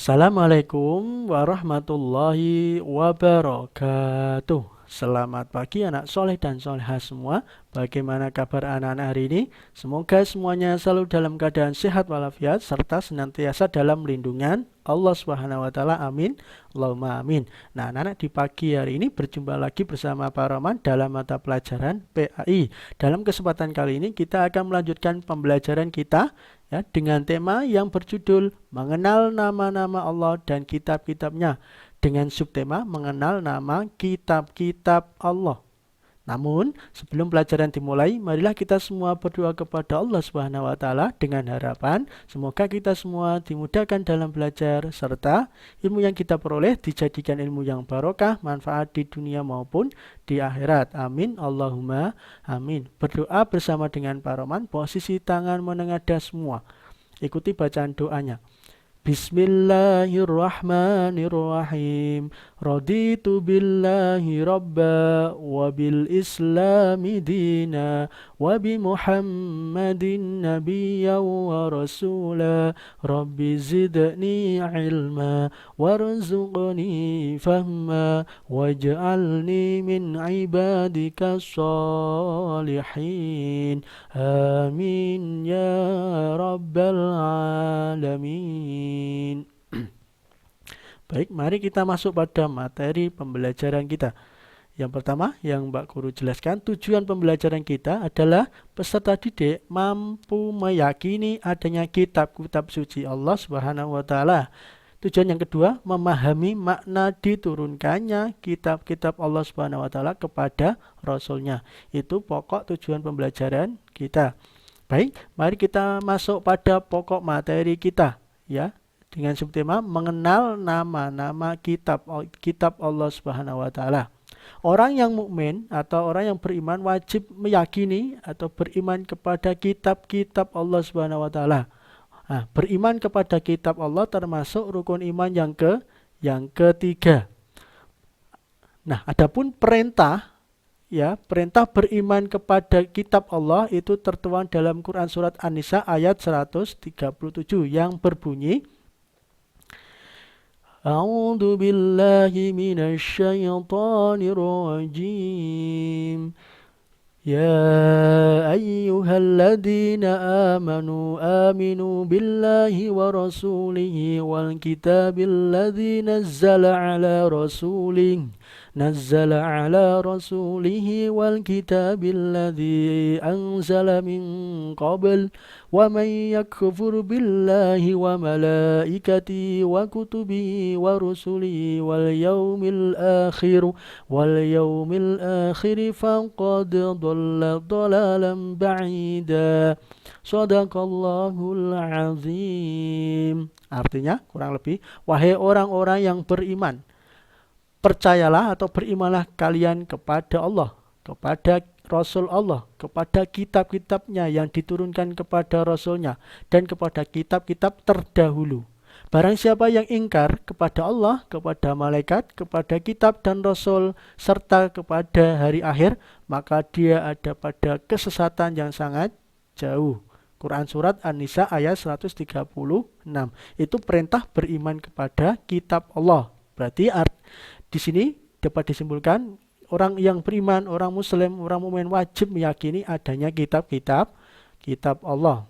Assalamualaikum warahmatullahi wabarakatuh. Selamat pagi anak soleh dan soleha semua. Bagaimana kabar anak-anak hari ini? Semoga semuanya selalu dalam keadaan sehat walafiat serta senantiasa dalam lindungan Allah Subhanahu wa taala. Amin. Allahumma amin. Nah, anak-anak di pagi hari ini berjumpa lagi bersama Pak Roman dalam mata pelajaran PAI. Dalam kesempatan kali ini kita akan melanjutkan pembelajaran kita ya, dengan tema yang berjudul Mengenal Nama-Nama Allah dan Kitab-Kitabnya, dengan subtema Mengenal Nama Kitab-Kitab Allah. Namun, sebelum pelajaran dimulai, marilah kita semua berdoa kepada Allah Subhanahu wa taala dengan harapan semoga kita semua dimudahkan dalam belajar serta ilmu yang kita peroleh dijadikan ilmu yang barokah, manfaat di dunia maupun di akhirat. Amin. Allahumma amin. Berdoa bersama dengan Pak Roman, posisi tangan menengadah semua. Ikuti bacaan doanya. Bismillahirrahmanirrahim. Raditu billahi rabba wa bil islami dina wa bi Muhammadin nabiyya wa rasula. Rabbi zidni ilma warzuqni fahma waj'alni min ibadika salihin. Amin ya rabbal alamin. Baik, mari kita masuk pada materi pembelajaran kita. Yang pertama, yang Mbak Guru jelaskan, tujuan pembelajaran kita adalah peserta didik mampu meyakini adanya kitab-kitab suci Allah Subhanahu wa taala. Tujuan yang kedua, memahami makna diturunkannya kitab-kitab Allah Subhanahu wa taala kepada Rasulnya. Itu pokok tujuan pembelajaran kita. Baik, mari kita masuk pada pokok materi kita ya. Dengan subtema mengenal nama-nama kitab Allah Subhanahu wa taala. Orang yang mukmin atau orang yang beriman wajib meyakini atau beriman kepada kitab-kitab Allah Subhanahu wa taala. Nah, beriman kepada kitab Allah termasuk rukun iman yang ketiga. Nah, adapun perintah ya, perintah beriman kepada kitab Allah itu tertuang dalam Quran surat An-Nisa ayat 137 yang berbunyi A'udzu billahi minasy syaithanir rajim. Ya ayyuhalladzina amanu aminu billahi wa rasulihi wal kitabil ladzi nazzala ala rasulihi wal kitabil ladzi anzala min qabl wa man yakfur billahi wa malaikatihi wa kutubihi wa rusulihi wal yawmil akhir faqad dhalla dhalalan ba'ida. Shadaqallahul azim. Artinya kurang lebih, wahai orang-orang yang beriman, percayalah atau berimanlah kalian kepada Allah, kepada Rasul Allah, kepada kitab-kitabnya yang diturunkan kepada Rasulnya, dan kepada kitab-kitab terdahulu. Barang siapa yang ingkar kepada Allah, kepada malaikat, kepada kitab dan Rasul, serta kepada hari akhir, maka dia ada pada kesesatan yang sangat jauh. Quran surat An-Nisa ayat 136. Itu perintah beriman kepada kitab Allah. Berarti di sini dapat disimpulkan orang yang beriman, orang muslim, orang mukmin wajib meyakini adanya kitab-kitab Allah.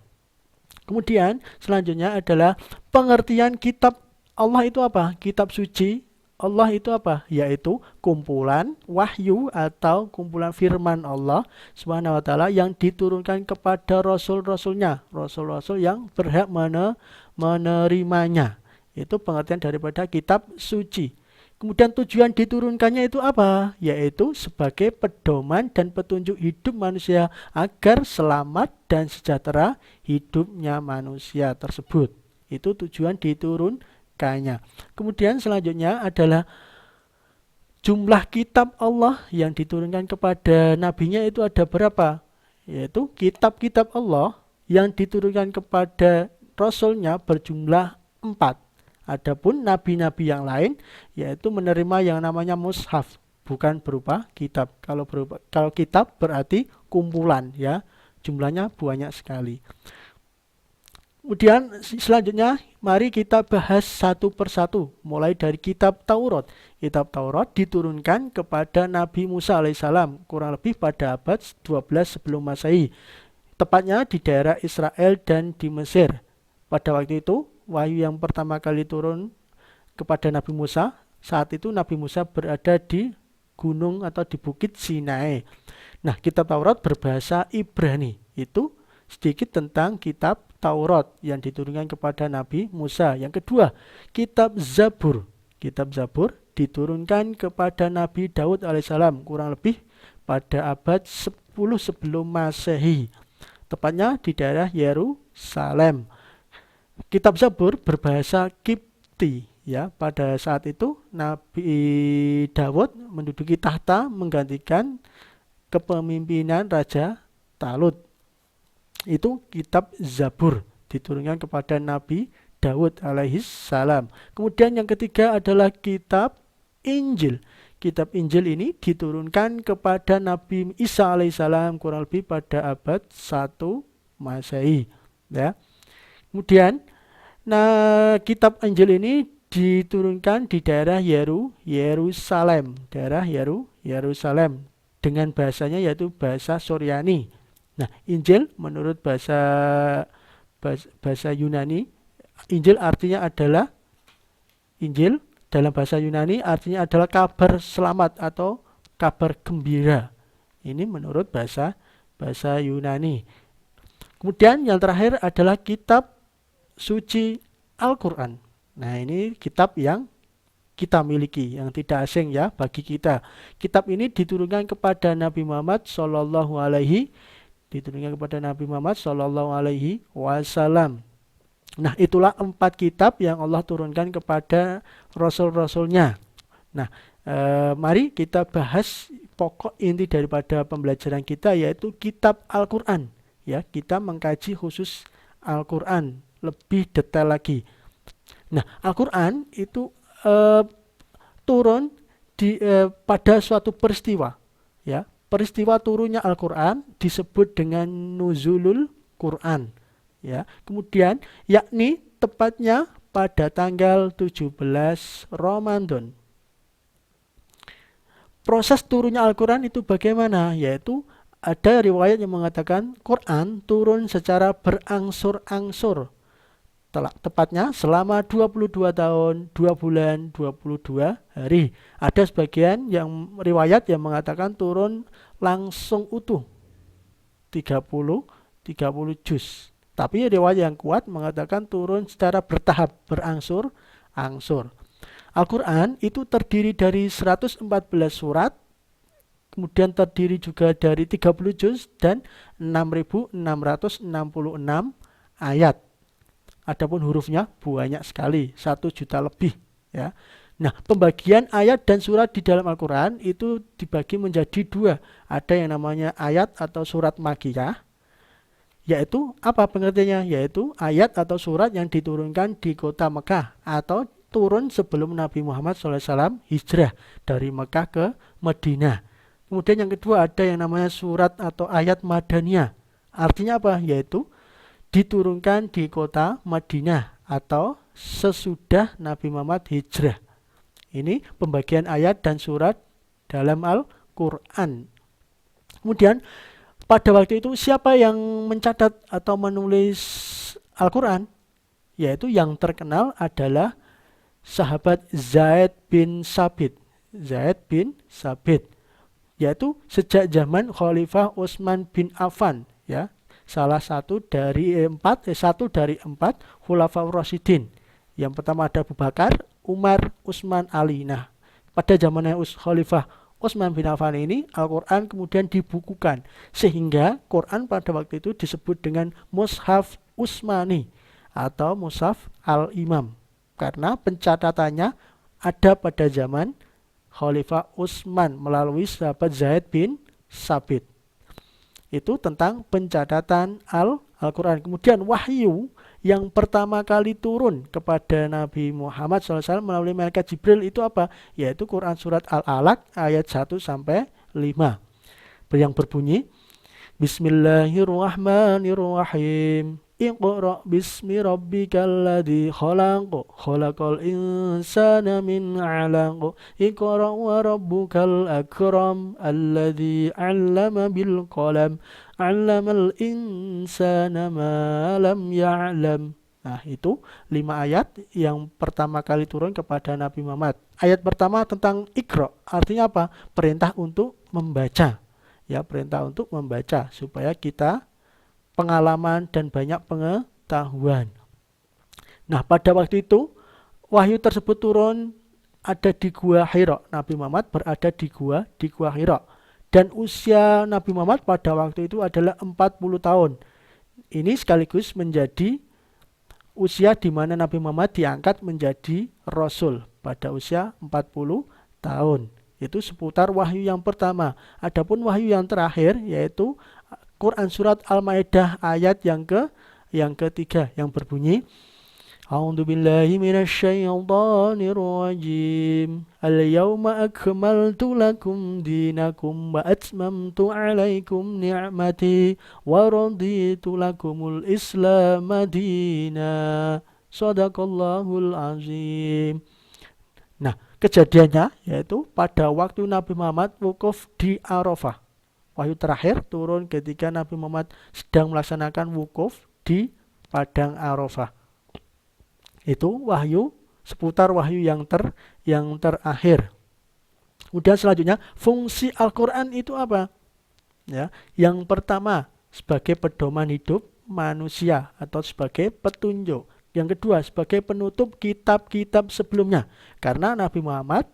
Kemudian selanjutnya adalah pengertian kitab Allah itu apa? Kitab suci Allah itu apa? Yaitu kumpulan wahyu atau kumpulan firman Allah Subhanahu wa taala yang diturunkan kepada rasul-rasulnya, rasul-rasul yang berhak menerimanya. Itu pengertian daripada kitab suci. Kemudian tujuan diturunkannya itu apa? Yaitu sebagai pedoman dan petunjuk hidup manusia agar selamat dan sejahtera hidupnya manusia tersebut. Itu tujuan diturunkannya. Kemudian selanjutnya adalah jumlah kitab Allah yang diturunkan kepada nabinya itu ada berapa? Yaitu kitab-kitab Allah yang diturunkan kepada Rasulnya berjumlah 4. Adapun nabi-nabi yang lain yaitu menerima yang namanya mushaf, bukan berupa kitab. Kalau kitab berarti kumpulan ya, jumlahnya banyak sekali. Kemudian selanjutnya mari kita bahas satu persatu, mulai dari kitab Taurat. Kitab Taurat diturunkan kepada Nabi Musa alaihissalam kurang lebih pada abad 12 sebelum Masehi, tepatnya di daerah Israel dan di Mesir. Pada waktu itu wahyu yang pertama kali turun kepada Nabi Musa, saat itu Nabi Musa berada di gunung atau di bukit Sinai. Nah, kitab Taurat berbahasa Ibrani. Itu sedikit tentang kitab Taurat yang diturunkan kepada Nabi Musa. Yang kedua, kitab Zabur. Kitab Zabur diturunkan kepada Nabi Daud alaihissalam kurang lebih pada abad 10 sebelum Masehi, tepatnya di daerah Yerusalem. Kitab Zabur berbahasa Kipti. Ya, pada saat itu Nabi Daud menduduki tahta menggantikan kepemimpinan Raja Talut. Itu kitab Zabur diturunkan kepada Nabi Daud alaihis salam. Kemudian yang ketiga adalah kitab Injil. Kitab Injil ini diturunkan kepada Nabi Isa alaihissalam kurang lebih pada abad 1 Masehi. Ya. Kemudian kitab Injil ini diturunkan di daerah Yerusalem, Yerusalem dengan bahasanya yaitu bahasa Suryani. Nah, Injil menurut bahasa Yunani, Injil artinya adalah Injil dalam bahasa Yunani artinya adalah kabar selamat atau kabar gembira. Ini menurut bahasa Yunani. Kemudian yang terakhir adalah kitab suci Al-Quran. Nah, ini kitab yang kita miliki, yang tidak asing ya bagi kita. Kitab ini diturunkan kepada Nabi Muhammad Sallallahu Alaihi Wasallam. Nah, itulah 4 kitab yang Allah turunkan kepada Rasul-Rasulnya. Nah, mari kita bahas pokok inti daripada pembelajaran kita, yaitu kitab Al-Quran. Ya, kita mengkaji khusus Al-Quran lebih detail lagi. Nah, Al-Quran itu turun pada suatu peristiwa. Ya, peristiwa turunnya Al-Quran disebut dengan nuzulul Quran. Ya, kemudian yakni tepatnya pada tanggal 17 Ramadan. Proses turunnya Al-Quran itu bagaimana? Yaitu ada riwayat yang mengatakan Quran turun secara berangsur-angsur. Tepatnya selama 22 tahun, 2 bulan, 22 hari. Ada sebagian yang riwayat yang mengatakan turun langsung utuh 30 juz. Tapi riwayat yang kuat mengatakan turun secara bertahap, berangsur-angsur. Al-Quran itu terdiri dari 114 surat, kemudian terdiri juga dari 30 juz dan 6.666 ayat. Adapun hurufnya banyak sekali, 1 juta lebih. Ya. Nah, pembagian ayat dan surat di dalam Al-Quran itu dibagi menjadi 2. Ada yang namanya ayat atau surat Makkiyah, yaitu apa pengertiannya? Yaitu ayat atau surat yang diturunkan di kota Mekah atau turun sebelum Nabi Muhammad SAW hijrah dari Mekah ke Madinah. Kemudian yang kedua ada yang namanya surat atau ayat Madaniyah. Artinya apa? Yaitu diturunkan di kota Madinah atau sesudah Nabi Muhammad hijrah. Ini pembagian ayat dan surat dalam Al-Quran. Kemudian pada waktu itu siapa yang mencatat atau menulis Al-Quran? Yaitu yang terkenal adalah sahabat Zaid bin Sabit. Yaitu sejak zaman Khalifah Utsman bin Affan, ya. Salah satu dari 4 Khulafaur Rasyidin. Yang pertama ada Abu Bakar, Umar, Utsman, Ali. Nah, pada zamannya Khalifah Utsman bin Affan ini Al-Quran kemudian dibukukan, sehingga Quran pada waktu itu disebut dengan Mushaf Utsmani atau Mushaf Al-Imam, karena pencatatannya ada pada zaman Khalifah Utsman melalui sahabat Zaid bin Sabit. Itu tentang pencatatan Al-Quran. Kemudian wahyu yang pertama kali turun kepada Nabi Muhammad SAW melalui malaikat Jibril itu apa? Yaitu Quran surat Al-Alaq ayat 1-5 yang berbunyi Bismillahirrahmanirrahim. Iqra bismi rabbikal ladzi khalaq khalaqal insana min 'alaq Iqra wa rabbukal akram alladzi 'allama bil qalam 'allamal insana ma lam ya'lam. Nah, itu 5 ayat yang pertama kali turun kepada Nabi Muhammad. Ayat pertama tentang Iqra, artinya apa? Perintah untuk membaca. Ya, perintah untuk membaca supaya kita pengalaman dan banyak pengetahuan. Nah, pada waktu itu wahyu tersebut turun ada di Gua Hira. Nabi Muhammad berada di Gua Hira. Dan usia Nabi Muhammad pada waktu itu adalah 40 tahun. Ini sekaligus menjadi usia di mana Nabi Muhammad diangkat menjadi Rasul pada usia 40 tahun. Itu seputar wahyu yang pertama. Adapun wahyu yang terakhir yaitu Quran surat Al-Maidah ayat yang ketiga yang berbunyi A'udzu billahi minasyaitonir rajim. Al-yauma akmaltu lakum dinakum wa atmamtu 'alaikum ni'mati wa raditu lakumul Islam madina. Shadaqallahul azim. Nah, kejadiannya yaitu pada waktu Nabi Muhammad wukuf di Arafah. Wahyu terakhir turun ketika Nabi Muhammad sedang melaksanakan wukuf di padang Arafah. Itu wahyu seputar wahyu yang terakhir. Kemudian selanjutnya fungsi Al-Qur'an itu apa? Ya, yang pertama sebagai pedoman hidup manusia atau sebagai petunjuk. Yang kedua sebagai penutup kitab-kitab sebelumnya. Karena Nabi Muhammad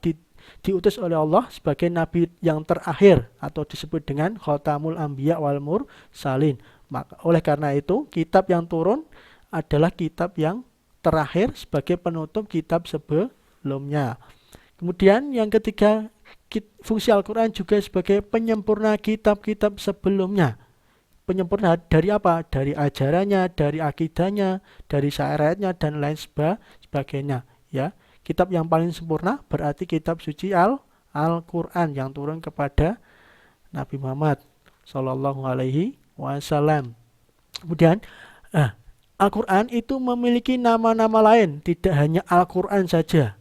diutus oleh Allah sebagai nabi yang terakhir atau disebut dengan Khatamul Anbiya wal Mursalin. Oleh karena itu kitab yang turun adalah kitab yang terakhir sebagai penutup kitab sebelumnya. Kemudian yang ketiga, fungsi Al-Quran juga sebagai penyempurna kitab-kitab sebelumnya. Penyempurna dari apa? Dari ajarannya, dari akidahnya, dari syariatnya dan lain sebagainya. Ya, kitab yang paling sempurna berarti kitab suci Al-Quran yang turun kepada Nabi Muhammad Sallallahu Alaihi Wasallam. Kemudian Al-Quran itu memiliki nama-nama lain, tidak hanya Al-Quran saja.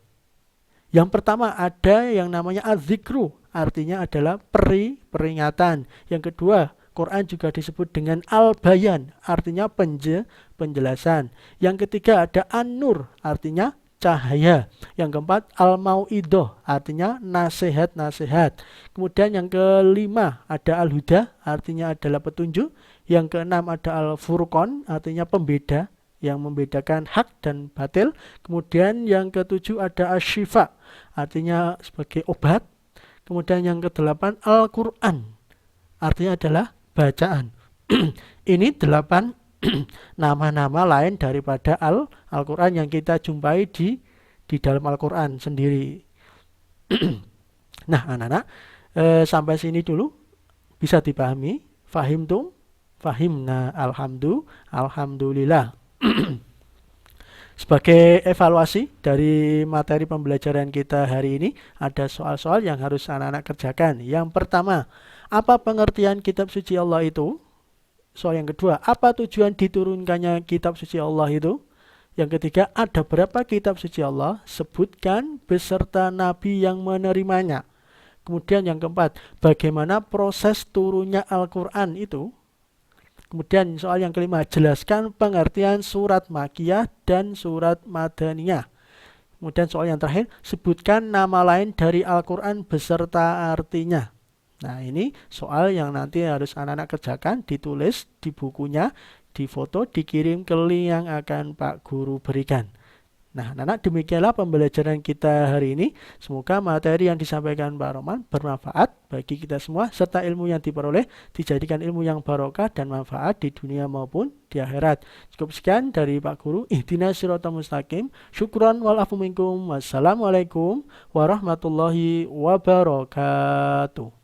Yang pertama ada yang namanya Az-Zikru, artinya adalah peringatan. Yang kedua, Quran juga disebut dengan Al-Bayan, artinya penjelasan. Yang ketiga ada An-Nur, artinya cahaya. Yang keempat Al-Mau'idoh, artinya nasihat-nasihat. Kemudian yang kelima ada Al-Huda, artinya adalah petunjuk. Yang keenam ada Al-Furqan, artinya pembeda yang membedakan hak dan batil. Kemudian yang ketujuh ada Asy-Syifa, artinya sebagai obat. Kemudian yang kedelapan Al-Quran, artinya adalah bacaan. Ini 8 nama-nama lain daripada Al-Quran yang kita jumpai di dalam Al-Quran sendiri. Nah, anak-anak, sampai sini dulu bisa dipahami. Fahimtum? Fahimna. Alhamdulillah. Sebagai evaluasi dari materi pembelajaran kita hari ini, ada soal-soal yang harus anak-anak kerjakan. Yang pertama, apa pengertian kitab suci Allah itu? Soal yang kedua, apa tujuan diturunkannya kitab suci Allah itu? Yang ketiga, ada berapa kitab suci Allah? Sebutkan beserta nabi yang menerimanya. Kemudian yang keempat, bagaimana proses turunnya Al-Quran itu? Kemudian soal yang kelima, jelaskan pengertian surat Makkiyah dan surat Madaniyah. Kemudian soal yang terakhir, sebutkan nama lain dari Al-Quran beserta artinya. Nah, ini soal yang nanti harus anak-anak kerjakan, ditulis di bukunya, difoto, dikirim ke link yang akan Pak Guru berikan. Nah, anak-anak, demikianlah pembelajaran kita hari ini. Semoga materi yang disampaikan Pak Roman bermanfaat bagi kita semua, serta ilmu yang diperoleh dijadikan ilmu yang barokah dan manfaat di dunia maupun di akhirat. Cukup sekian dari Pak Guru. Ihdinas siratal mustaqim. Syukran wal afu minkum. Wassalamualaikum warahmatullahi wabarakatuh.